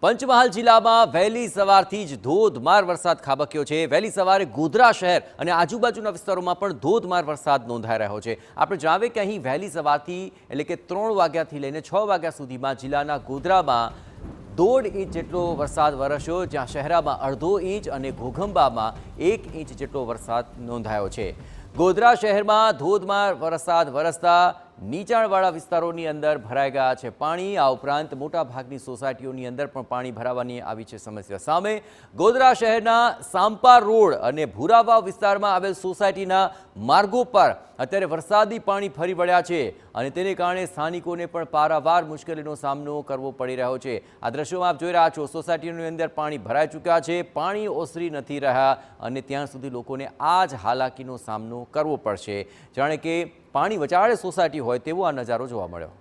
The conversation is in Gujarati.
પંચમહાલ જિલ્લામાં વહેલી સવારથી જ ધોધમાર વરસાદ ખાબક્યો છે। વહેલી સવારે ગોધરા શહેર અને આજુબાજુના વિસ્તારોમાં પણ ધોધમાર વરસાદ નોંધાઈ રહ્યો છે। આપણે જણાવીએ કે અહીં વહેલી સવારથી એટલે કે 3 વાગ્યાથી લઈને 6 વાગ્યા સુધીમાં જિલ્લાના ગોધરામાં 1.5 ઇંચ જેટલો વરસાદ વરસ્યો, જ્યાં શહેરામાં 1.5 ઇંચ અને ઘોઘંબામાં 1 ઇંચ જેટલો વરસાદ નોંધાયો છે। ગોધરા શહેરમાં ધોધમાર વરસાદ વરસતા નીચાણવાળા વિસ્તારોની અંદર ભરાઈ ગયા છે પાણી। આ ઉપરાંત મોટાભાગની સોસાયટીઓની અંદર પણ પાણી ભરાવાની આવી છે સમસ્યા સામે। ગોધરા શહેરના સાંપા રોડ અને ભુરાવાવ વિસ્તારમાં આવેલ સોસાયટીના માર્ગો પર અત્યારે વરસાદી પાણી ફરી વળ્યા છે અને તેને કારણે સ્થાનિકોને પણ પારાવાર મુશ્કેલીનો સામનો કરવો પડી રહ્યો છે। આ દ્રશ્યોમાં આપ જોઈ રહ્યા છો, સોસાયટીઓની અંદર પાણી ભરાઈ ચૂક્યા છે, પાણી ઓસરી નથી રહ્યા અને ત્યાં સુધી લોકોને આ જ હાલાકીનો સામનો કરવો પડશે। જાણે કે પાણી વચાળે સોસાયટી હોય તેવો આ નજારો જોવા મળ્યો।